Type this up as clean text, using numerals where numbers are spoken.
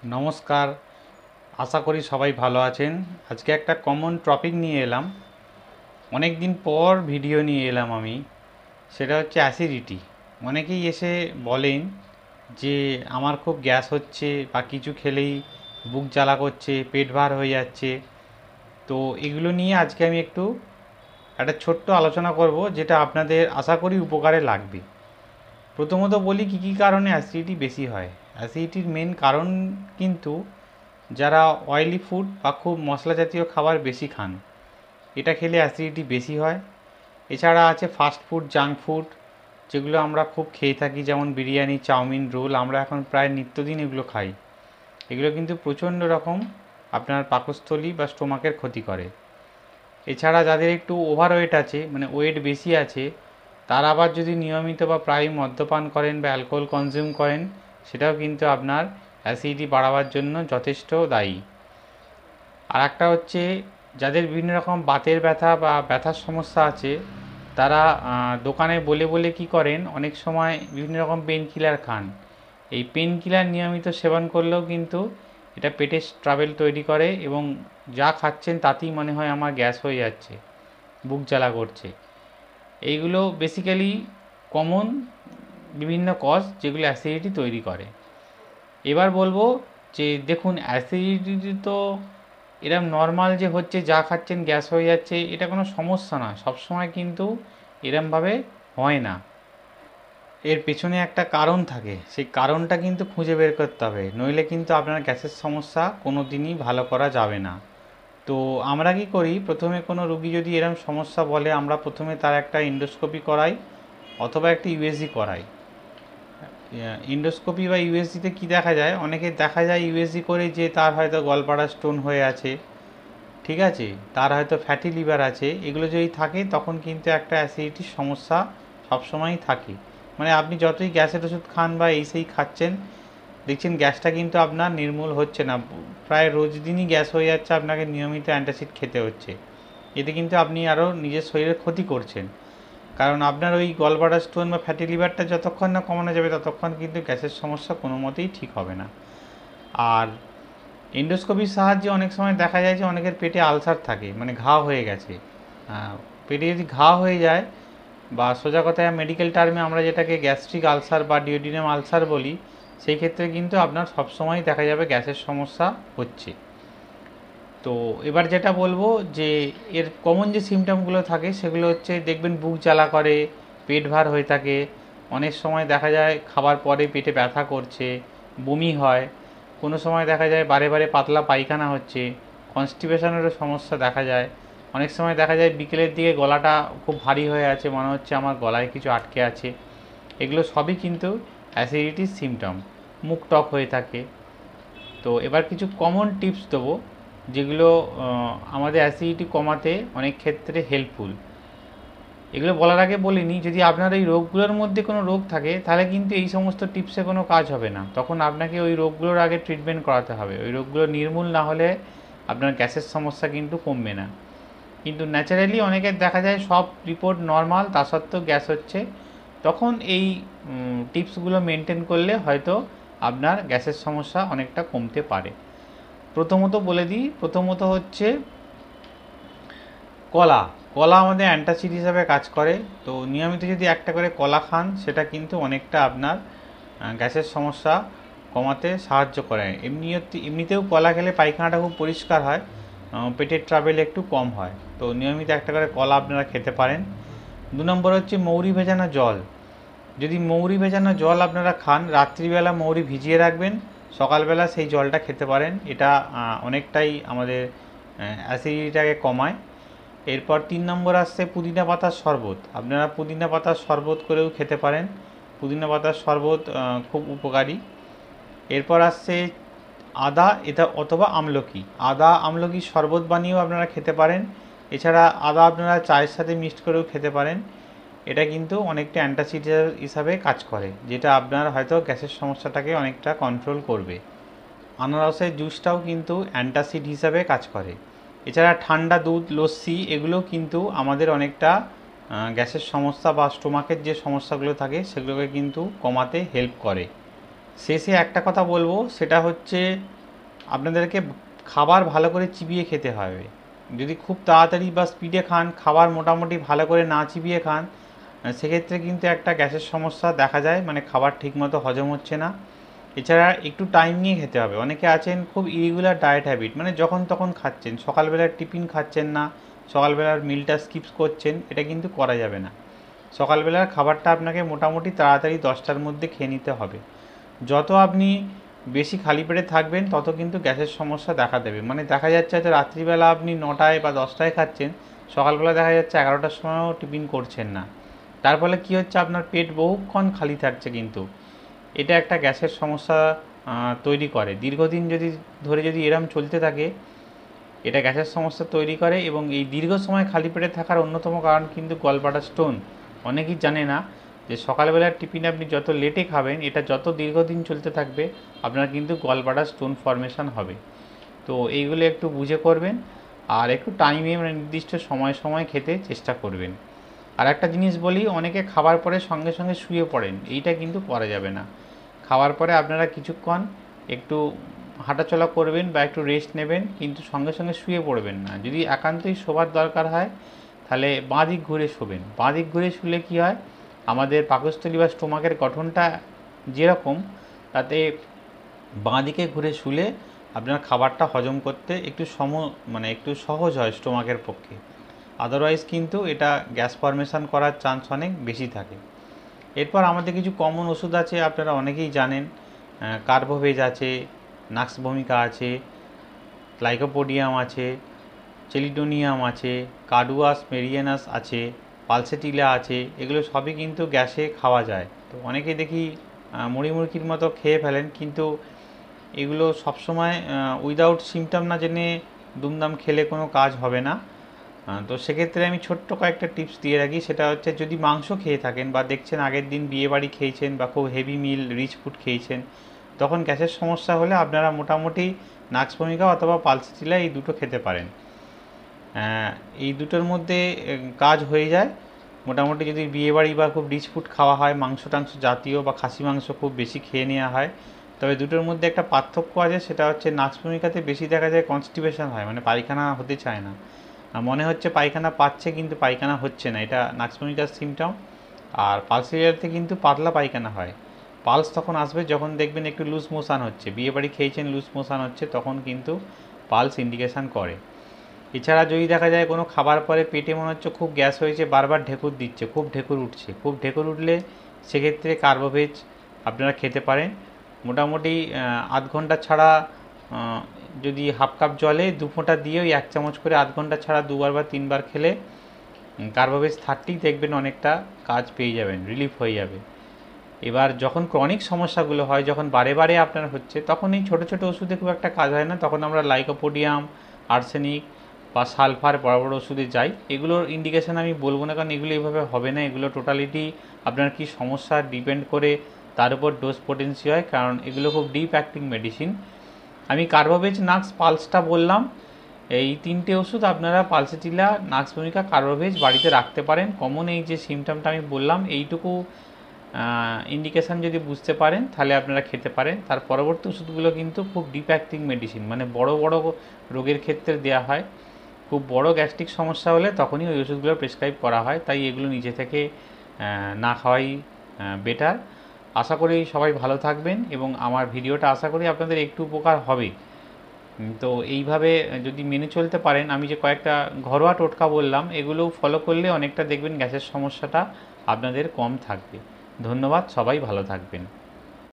নমস্কার, আশা করি সবাই ভালো আছেন। আজকে একটা কমন টপিক নিয়ে এলাম, অনেক দিন পর ভিডিও নিয়ে এলাম আমি। সেটা হচ্ছে অ্যাসিডিটি। অনেকেই এসে বলেন যে আমার খুব গ্যাস হচ্ছে বা কিছু খেলেই বুক জ্বালা করছে, পেট ভার হয়ে যাচ্ছে। তো এগুলো নিয়ে আজকে আমি একটু একটা ছোট্ট আলোচনা করব, যেটা আপনাদের আশা করি উপকারে লাগবে। প্রথমত বলি কী কী কারণে অ্যাসিডিটি বেশি হয়। অ্যাসিডিটির মেন কারণ কিন্তু যারা অয়েলি ফুড বা খুব মশলা জাতীয় খাবার বেশি খান, এটা খেলে অ্যাসিডিটি বেশি হয়। এছাড়া আছে ফাস্ট ফুড, জাঙ্ক ফুড, যেগুলো আমরা খুব খেয়ে থাকি, যেমন বিরিয়ানি, চাউমিন, রোল। আমরা এখন প্রায় নিত্যদিন এগুলো খাই। এগুলো কিন্তু প্রচণ্ড রকম আপনার পাকস্থলী বা স্টোমাকের ক্ষতি করে। এছাড়া যাদের একটু ওভারওয়েট আছে, মানে ওয়েট বেশি আছে, তারা আবার যদি নিয়মিত বা প্রায় মদ্যপান করেন বা অ্যালকোহল কনজিউম করেন, সেটাও কিন্তু আপনার অ্যাসিডিটি বাড়াবার জন্য যথেষ্ট দায়ী। আর একটা হচ্ছে যাদের বিভিন্ন রকম বাতের ব্যথা বা ব্যথার সমস্যা আছে, তারা দোকানে বলে বলে কী করেন, অনেক সময় বিভিন্ন রকম পেন কিলার খান। এই পেন কিলার নিয়মিত সেবন করলেও কিন্তু এটা পেটে ট্রাবেল তৈরি করে, এবং যা খাচ্ছেন তাতেই মনে হয় আমার গ্যাস হয়ে যাচ্ছে, বুক জ্বালা করছে। এইগুলো বেসিক্যালি কমন বিভিন্ন কজ যেগুলো অ্যাসিডিটি তৈরি করে। এবার বলবো যে দেখুন, অ্যাসিডিটি তো এরকম নর্মাল যে হচ্ছে, যা খাচ্ছেন গ্যাস হয়ে যাচ্ছে, এটা কোনো সমস্যা না। সবসময় কিন্তু এরমভাবে হয় না। এর পেছনে একটা কারণ থাকে, সেই কারণটা কিন্তু খুঁজে বের করতে হবে, নইলে কিন্তু আপনার গ্যাসের সমস্যা কোনো দিনই ভালো করা যাবে না। তো আমরা কি করি, প্রথমে কোনো রুগী যদি এরম সমস্যা বলে, আমরা প্রথমে তার একটা এন্ডোস্কোপি করাই অথবা একটা ইউএসজি করাই। এন্ডোস্কোপি বা ইউএসজিতে কী দেখা যায়, অনেকে দেখা যায় ইউএসজি করে যে তার হয়তো গলব্লাডার স্টোন হয়ে আছে, ঠিক আছে, তার হয়তো ফ্যাটি লিভার আছে। এগুলো যদি থাকে তখন কিন্তু একটা অ্যাসিডিটির সমস্যা সবসময়ই থাকে। মানে আপনি যতই গ্যাসের ওষুধ খান বা এই সেই খাচ্ছেন, দেখছেন গ্যাসটা কিন্তু আপনার নির্মূল হচ্ছে না। প্রায় রোজ দিনই গ্যাস হয়ে যাচ্ছে, আপনাকে নিয়মিত অ্যান্টাসিড খেতে হচ্ছে। এতে কিন্তু আপনি আরও নিজের শরীরের ক্ষতি করছেন, কারণ আপনার ওই গলব্লাডার স্টোন বা ফ্যাটি লিভারটা যতক্ষণ না কমানো যাবে, ততক্ষণ কিন্তু গ্যাসের সমস্যা কোনো মতেই ঠিক হবে না। আর এন্ডোস্কোপির সাহায্যে অনেক সময় দেখা যায় যে অনেকের পেটে আলসার থাকে, মানে ঘা হয়ে গেছে। পেটে যদি ঘা হয়ে যায়, বা সোজা কথায় মেডিকেল টার্মে আমরা যেটাকে গ্যাস্ট্রিক আলসার বা ডিওডিনাম আলসার বলি, সেই ক্ষেত্রে কিন্তু আপনার সবসময় দেখা যাবে গ্যাসের সমস্যা হচ্ছে। তো এবার যেটা বলবো যে এর কমন যে সিমটমগুলো থাকে, সেগুলো হচ্ছে দেখবেন বুক জ্বালা করে, পেট ভার হয়ে থাকে, অনেক সময় দেখা যায় খাবার পরে পেটে ব্যথা করছে, বমি হয়, কোনো সময় দেখা যায় বারে বারে পাতলা পায়খানা হচ্ছে, কনস্টিপেশনেরও সমস্যা দেখা যায়। অনেক সময় দেখা যায় বিকেলের দিকে গলাটা খুব ভারী হয়ে আছে, মনে হচ্ছে আমার গলায় কিছু আটকে আছে। এগুলো সবই কিন্তু অ্যাসিডিটির সিমটম। মুখ টক হয়ে থাকে। তো এবার কিছু কমন টিপস দেবো, যেগুলো আমাদের অ্যাসিডিটি কমাতে অনেক ক্ষেত্রে হেল্পফুল। এগুলো বলার আগে বলিনি, যদি আপনার এই রোগগুলোর মধ্যে কোনো রোগ থাকে, তাহলে কিন্তু এই সমস্ত টিপসে কোনো কাজ হবে না। তখন আপনাকে ওই রোগগুলোর আগে ট্রিটমেন্ট করাতে হবে। ওই রোগগুলো নির্মূল না হলে আপনার গ্যাসের সমস্যা কিন্তু কমবে না। কিন্তু ন্যাচারালি অনেকের দেখা যায় সব রিপোর্ট নর্মাল, তা সত্ত্বেও গ্যাস হচ্ছে। তখন এই টিপসগুলো মেনটেন করলে হয়তো আপনার গ্যাসের সমস্যা অনেকটা কমতে পারে। প্রথমত বলে দিই, প্রথমত হচ্ছে কলা। কলা আমাদের অ্যান্টাসিড হিসাবে কাজ করে। তো নিয়মিত যদি একটা করে কলা খান, সেটা কিন্তু অনেকটা আপনার গ্যাসের সমস্যা কমাতে সাহায্য করে। এমনিতেও কলা খেলে পায়খানাটা খুব পরিষ্কার হয়, পেটের ট্রাবেল একটু কম হয়। তো নিয়মিত একটা করে কলা আপনারা খেতে পারেন। 2 নম্বর হচ্ছে মৌরি ভেজানো জল। যদি মৌরি ভেজানো জল আপনারা খান, রাত্রিবেলা মৌরি ভিজিয়ে রাখবেন, সকালবেলা সেই জলটা খেতে পারেন। এটা অনেকটাই আমাদের অ্যাসিডিটিটাকে কমায়। এরপর 3 নম্বর আসছে পুদিনা পাতার শরবত। আপনারা পুদিনা পাতার শরবত করেও খেতে পারেন। পুদিনা পাতার শরবত খুব উপকারী। এরপর আসছে আদা, এটা অথবা আমলকি। আদা আমলকির শরবত বানিয়েও আপনারা খেতে পারেন। এছাড়া আদা আপনারা চায়ের সাথে মিক্সড করেও খেতে পারেন। এটা কিন্তু অনেকটা অ্যান্টাসিড হিসাবে কাজ করে, যেটা আপনার হয়তো গ্যাসের সমস্যাটাকে অনেকটা কন্ট্রোল করবে। আনারসের জুসটাও কিন্তু অ্যান্টাসিড হিসাবে কাজ করে। এছাড়া ঠান্ডা দুধ, লস্যি, এগুলোও কিন্তু আমাদের অনেকটা গ্যাসের সমস্যা বা স্টোমাকের যে সমস্যাগুলো থাকে, সেগুলোকে কিন্তু কমাতে হেল্প করে। শেষে একটা কথা বলবো, সেটা হচ্ছে আপনাদেরকে খাবার ভালো করে চিবিয়ে খেতে হবে। যদি খুব তাড়াতাড়ি বা স্পিডে খান, খাবার মোটামুটি ভালো করে না চিবিয়ে খান, সেক্ষেত্রে কিন্তু একটা গ্যাসের সমস্যা দেখা যায়, মানে খাবার ঠিকমতো হজম হচ্ছে না। এছাড়া একটু টাইম নিয়ে খেতে হবে। অনেকে আছেন খুব ইরেগুলার ডায়েট হ্যাবিট, মানে যখন তখন খাচ্ছেন, সকালবেলার টিফিন খাচ্ছেন না, সকালবেলার মিলটা স্কিপ করছেন, এটা কিন্তু করা যাবে না। সকালবেলার খাবারটা আপনাকে মোটামুটি তাড়াতাড়ি 10টার মধ্যে খেয়ে নিতে হবে। যত আপনি বেশি খালি পেটে থাকবেন তত কিন্তু গ্যাসের সমস্যা দেখা দেবে। মানে দেখা যাচ্ছে যে রাত্রিবেলা আপনি 9টায় বা 10টায় খাচ্ছেন, সকালবেলা দেখা যাচ্ছে 11টার সময়ও টিফিন করছেন না। তার ফলে কী হচ্ছে, আপনার পেট বহুক্ষণ খালি থাকছে, কিন্তু এটা একটা গ্যাসের সমস্যা তৈরি করে। দীর্ঘদিন যদি এরম চলতে থাকে, এটা গ্যাসের সমস্যা তৈরি করে। এবং এই দীর্ঘ সময় খালি পেটে থাকার অন্যতম কারণ কিন্তু গলব্লাডার স্টোন। অনেকেই জানে না যে সকালবেলার টিফিন আপনি যত লেটে খাবেন, এটা যত দীর্ঘদিন চলতে থাকবে, আপনার কিন্তু গলব্লাডার স্টোন ফর্মেশন হবে। তো এইগুলো একটু বুঝে করবেন, আর একটু টাইমে, মানে নির্দিষ্ট সময় খেতে চেষ্টা করবেন। আর একটা জিনিস বলি, অনেকে খাবার পরে সঙ্গে সঙ্গে শুয়ে পড়েন, এইটা কিন্তু করা যাবে না। খাওয়ার পরে আপনারা কিছুক্ষণ একটু হাঁটাচলা করবেন বা একটু রেস্ট নেবেন, কিন্তু সঙ্গে সঙ্গে শুয়ে পড়বেন না। যদি একান্তই শোবার দরকার হয়, তাহলে বাঁ দিক ঘুরে শোবেন। বাঁ দিক ঘুরে শুলে কী হয়, আমাদের পাকস্থলী বা স্টোমাকের গঠনটা যেরকম, তাতে বাঁ দিকে ঘুরে শুলে আপনার খাবারটা হজম করতে একটু সহজ হয় স্টোমাকের পক্ষে। আদারওয়াইজ কিন্তু এটা গ্যাস ফর্মেশন করার চান্স অনেক বেশি থাকে। এরপর আমাদের কিছু কমন ওষুধ আছে, আপনারা অনেকেই জানেন। কার্বোভেজ আছে, নাক্স ভূমিকা আছে, লাইকোপোডিয়াম আছে, চেলিডোনিয়াম আছে, কাডুয়াস মেরিয়েনাস আছে, পালসেটিলা আছে। এগুলো সবই কিন্তু গ্যাসে খাওয়া যায়। তো অনেকে দেখি মুড়িমুড়কির মতো খেয়ে ফেলেন, কিন্তু এগুলো সবসময় উইদাউট সিমটম না জেনে দুমদাম খেলে কোনো কাজ হবে না। তো সেক্ষেত্রে আমি ছোট্ট কয়েকটা টিপস দিয়ে রাখি। সেটা হচ্ছে, যদি মাংস খেয়ে থাকেন বা দেখছেন আগের দিন বিয়েবাড়ি খেয়েছেন বা খুব হেভি মিল রিচ ফুড খেয়েছেন, তখন গ্যাসের সমস্যা হলে আপনারা মোটামুটি নাক্স ভূমিকা অথবা পালসেটিলা এই দুটো খেতে পারেন। এই দুটোর মধ্যে কাজ হয়ে যায় মোটামুটি। যদি বিয়েবাড়ি বা খুব রিচ ফুড খাওয়া হয়, মাংস টাংস জাতীয় বা খাসি মাংস খুব বেশি খেয়ে নেওয়া হয়, তবে দুটোর মধ্যে একটা পার্থক্য আছে। সেটা হচ্ছে নাক্স ভূমিকাতে বেশি দেখা যায় কনস্টিপেশন হয়, মানে পায়খানা হতে চায় না, মনে হচ্ছে পায়খানা পাচ্ছে কিন্তু পায়খানা হচ্ছে না, এটা নাক্স ভূমিকার সিমটম। আর পালসেটিলাতে কিন্তু পাতলা পায়খানা হয়। পালস তখন আসবে যখন দেখবেন একটু লুজ মোশান হচ্ছে, বিয়েবাড়ি খেয়েছেন লুজ মোশান হচ্ছে, তখন কিন্তু পালস ইন্ডিকেশান করে। এছাড়া যদি দেখা যায় কোনো খাবার পরে পেটে মনে হচ্ছে খুব গ্যাস হয়েছে, বারবার ঢেকুর দিচ্ছে, খুব ঢেকুর উঠছে, খুব ঢেকুর উঠলে সেক্ষেত্রে কার্বোভেজ আপনারা খেতে পারেন। মোটামুটি আধ ঘন্টা ছাড়া যদি হাফ কাপ জলে 2 ফোঁটা দিয়ে ওই 1 চামচ করে আধ ঘন্টা ছাড়া 2বার বা 3বার খেলে কার্বোভেজ 30 দেখবেন অনেকটা কাজ পেয়ে যাবেন, রিলিফ হয়ে যাবে। এবার যখন ক্রনিক সমস্যাগুলো হয়, যখন বারে বারে আপনার হচ্ছে, তখন এই ছোটো ছোটো ওষুধে খুব একটা কাজ হয় না। তখন আমরা লাইকোপোডিয়াম, আর্সেনিক বা সালফার বড় বড় ওষুধে যাই। এগুলোর ইন্ডিকেশান আমি বলবো না, কারণ এগুলো এইভাবে হবে না। এগুলো টোটালিটি আপনার কি সমস্যা ডিপেন্ড করে তার উপর ডোজ পোটেন্সি হয়, কারণ এগুলো খুব ডিপ অ্যাক্টিং মেডিসিন। আমি কার্বোভেজ, নাক্স, পালসটা বললাম, এই 3টে ওষুধ আপনারা পালসেটিলা, নাক্স ভূমিকা, কার্বোভেজ বাড়িতে রাখতে পারেন। কমন এই যে সিমটমটা আমি বললাম, এইটুকু ইন্ডিকেশান যদি বুঝতে পারেন তাহলে আপনারা খেতে পারেন। তার পরবর্তী ওষুধগুলো কিন্তু খুব ডিপ অ্যাক্টিং মেডিসিন, মানে বড় বড় রোগের ক্ষেত্রে দেওয়া হয়। খুব বড় গ্যাস্ট্রিক সমস্যা হলে তখনই ওই ওষুধগুলো প্রেসক্রাইব করা হয়। তাই এগুলো নিজে থেকে না খাওয়াই বেটার। আশা করি সবাই ভালো থাকবেন, এবং আমার ভিডিওটা আশা করি আপনাদের একটু উপকার হবে। তো এইভাবে যদি মেনে চলতে পারেন, আমি যে কয়েকটা ঘরোয়া টোটকা বললাম, এগুলোও ফলো করলে অনেকটা দেখবেন গ্যাসের সমস্যাটা আপনাদের কম থাকবে। ধন্যবাদ, সবাই ভালো থাকবেন।